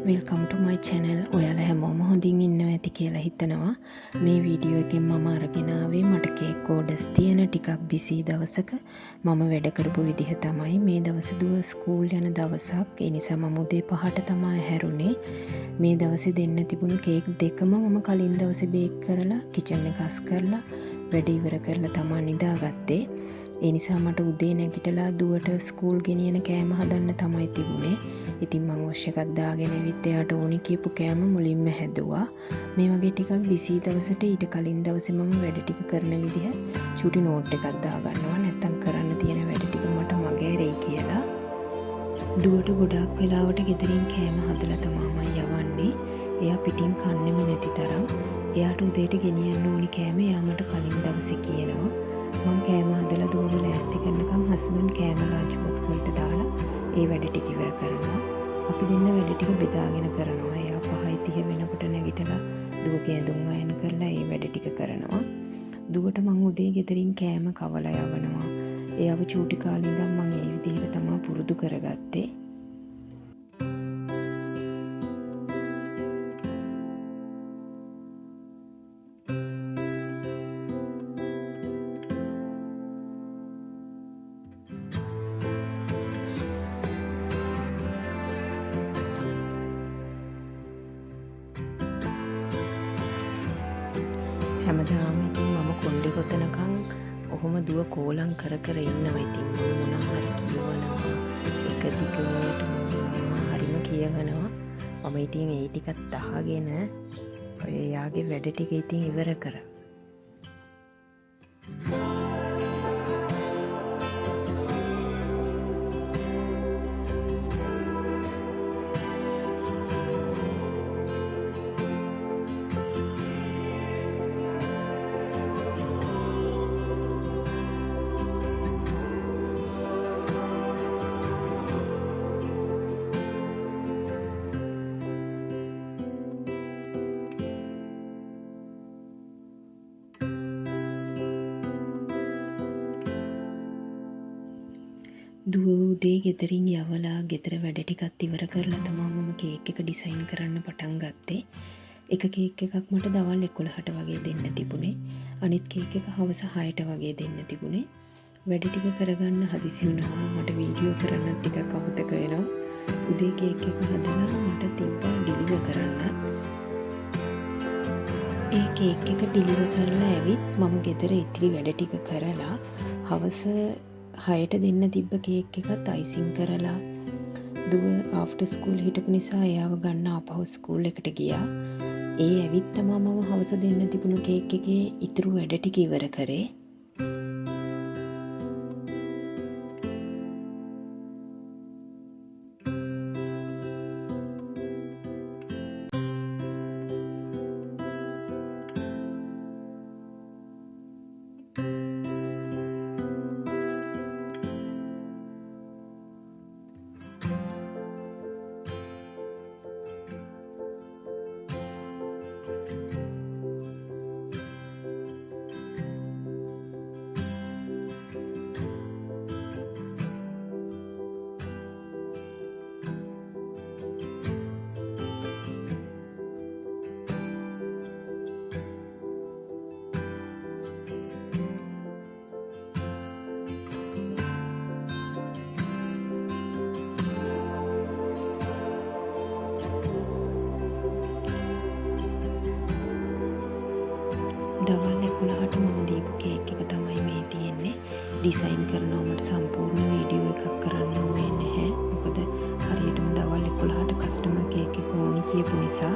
Welcome ටු මයි channel. ඔයාලා හැමෝම හොඳින් ඉන්නවා ඇති කියලා හිතනවා. මේ වීඩියෝ එකෙන් මම අරගෙන ආවේ මට කේක් ඕඩර්ස් තියෙන ටිකක් බිසි දවසක මම වැඩ කරපු විදිහ තමයි. මේ දවස් දුව ස්කූල් යන දවසක්. ඒ නිසා මම උදේ 5ට තමයි හැරුණේ. මේ දවසේ දෙන්න තිබුණු කේක් දෙකම මම කලින් දවසේ බේක් කරලා කිචන් එක අස් කරලා වැඩ ඉවර කරලා තමයි නිදාගත්තේ. ඒ නිසා මට උදේ නැගිටලා දුවට ස්කූල් ගෙනියන කෑම හදන්න තමයි තිබුණේ. ඉතින් මම වොෂ් එකක් දාගෙන ඇවිත් එයාට ඕනි කියපු කෑම මුලින්ම හැදුවා. මේ වගේ ටිකක් බිසි දවසට ඊට කලින් දවසේ මම වැඩ ටික කරන විදිහ චුටි නෝට් එකක් දාගන්නවා. නැත්තම් කරන්න තියෙන වැඩ ටික මට මගහැරෙයි කියලා. දුවට ගොඩාක් වෙලාවට ගෙදරින් කෑම හදලා තමයි යවන්නේ. එයා පිටින් කන්නෙම නැති තරම්. එයාට උදේට ගෙනියන්න ඕනි කෑම එයා මට කලින් දවසේ කියනවා. මම කෑම හදලා දුවව ලෑස්ති කරනකම් හස්බන්ඩ් කෑම ලන්ච් බොක්ස් වලට දාලා ඒ වැඩ ටික ඉවර කරනවා. අපි දෙන්න වැඩ ටික බෙදාගෙන කරනවා. එයා 5:30 වෙනකොට නැගිටලා දුවගේ ඇඳුම් අයන කරලා ඒ වැඩ ටික කරනවා. දුවට මම උදේ ගෙදරින් කෑම කවලා යවනවා. එයාව චූටි කාලේ ඉඳන් මම ඒ විදිහට තමයි පුරුදු කරගත්තේ. හැමදාම ඉතින් මම කොණ්ඩේ ගොතනකම් ඔහොම දුව කෝලම් කර කර ඉන්නවා. ඉතින් මම මොනවා හරි කියවනවා. එක දිගට මම හරිම කියවනවා. මම ඉතින් ඒ ටිකත් අහගෙන ඔය යාගේ වැඩ ටික ඉතින් ඉවර කරා. දුව උදේ ගෙදරින් යවලා ගෙදර වැඩ ටිකත් ඉවර කරලා තමයි මම කේක් එක ඩිසයින් කරන්න පටන් ගත්තේ. එක කේක් එකක් මට දවල් 11ට වගේ දෙන්න තිබුණේ. අනිත් කේක් එක හවස 6ට වගේ දෙන්න තිබුණේ. වැඩ ටික කරගන්න හදිසි වුණාම මට වීඩියෝ කරන්න ටිකක් අමතක වෙනවා. උදේ කේක් එක හදලා මට තිබ්බා ඩිලිවර් කරන්න. ඒ කේක් එක ඩිලිවර් කරලා ඇවිත් මම ගෙදර ඉතිරි වැඩ ටික කරලා හවස 6ට දෙන්න තිබ්බ කේක් එකත් අයිසිං කරලා දුව ආෆ්ටර් ස්කූල් හිටපු නිසා එයාව ගන්න ආපහු ස්කූල් එකට ගියා. ඒ ඇවිත් තමයි මම හවස දෙන්න තිබුණු කේක් එකේ ඉතුරු වැඩ ටික ඉවර කරේ. දවල් 11ට මම දීපු කේක් එක තමයි මේ තියෙන්නේ. ඩිසයින් කරනවා මට සම්පූර්ණ වීඩියෝ එකක් කරන්න ඕනේ නැහැ. මොකද හරියටම දවල් 11ට කස්ටමර් කේක් එක ඕනි කියපු නිසා.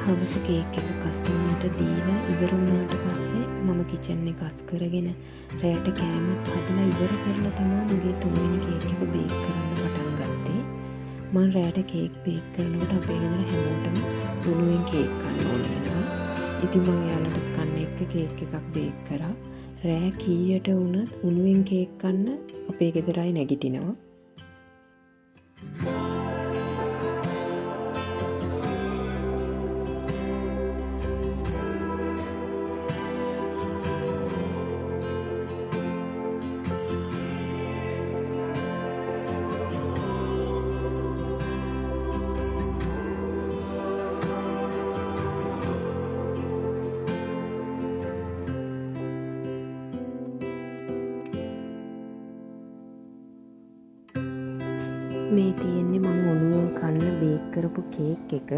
හවස කේක් එක කස්ටමර්ට දීලා ඉවර වුණාට පස්සේ මම කිචන් එක අස් කරගෙන රෑට කෑමත් හදලා ඉවර කරලා තමයි මගේ තුන්වෙනි කේක් එක බේක් කරන්න පටන් ගත්තේ. මම රෑට කේක් බේක් කරනකොට අපේ ගෙදර හැමෝටම උණුවෙන් කේක් කන්න ඕන වෙනවා. ඉතින් මම එයාලට කන්න එක්ක කේක් එකක් බේක් කරා. රෑ කීයට වුණත් උණුවෙන් කේක් කන්න අපේ ගෙදර අය නැගිටිනවා. මේ තියෙන්නේ මම උණුවෙන් කන්න බේක් කරපු කේක් එක.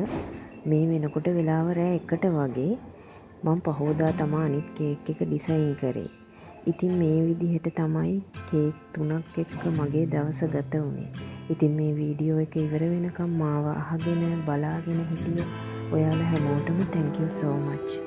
මේ වෙනකොට වෙලාව රෑ 1ට වගේ. මම පහෝදා තමයි අනිත් කේක් එක ඩිසයින් කරේ. ඉතින් මේ විදිහට තමයි කේක් 3ක් එක්ක මගේ දවස ගත වුණේ. ඉතින් මේ වීඩියෝ එක ඉවර වෙනකම් මාව අහගෙන බලාගෙන හිටිය ඔයාලා හැමෝටම thank you so much.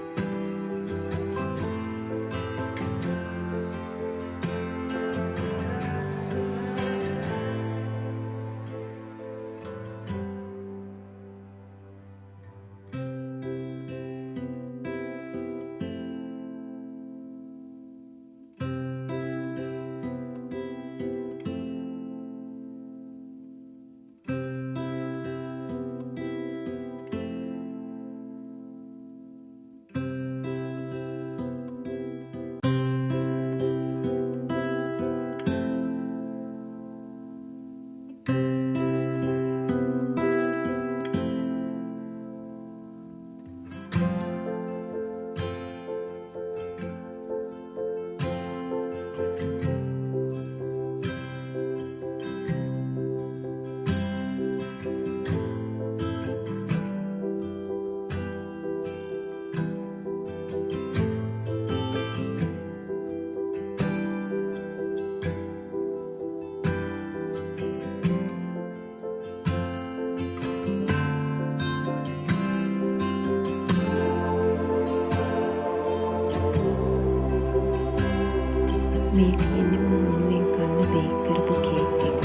මේ තියෙන්නේ මම උණුවෙන් කන්න බේක් කරපු කේක් එක.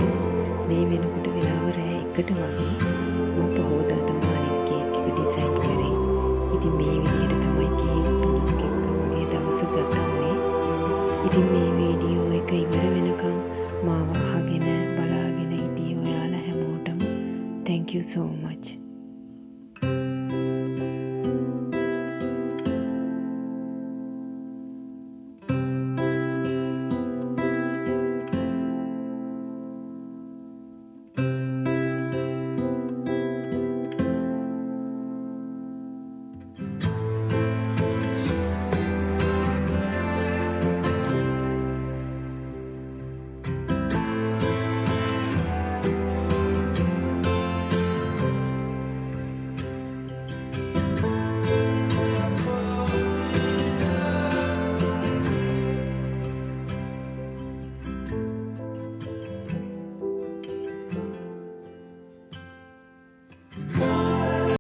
මේ වෙනකොට වෙලාව රෑ 1ට වගේ. මම පහෝදා තමයි අනිත් කේක් එක ඩිසයින් කරේ. ඉතින් මේ විදිහට තමයි කේක් 3ක් එක්ක මගේ දවස ගත වුණේ. ඉතින් මේ වීඩියෝ එක ඉවර වෙනකම් මාව අහගෙන බලාගෙන හිටිය ඔයාලා හැමෝටම thank you so much.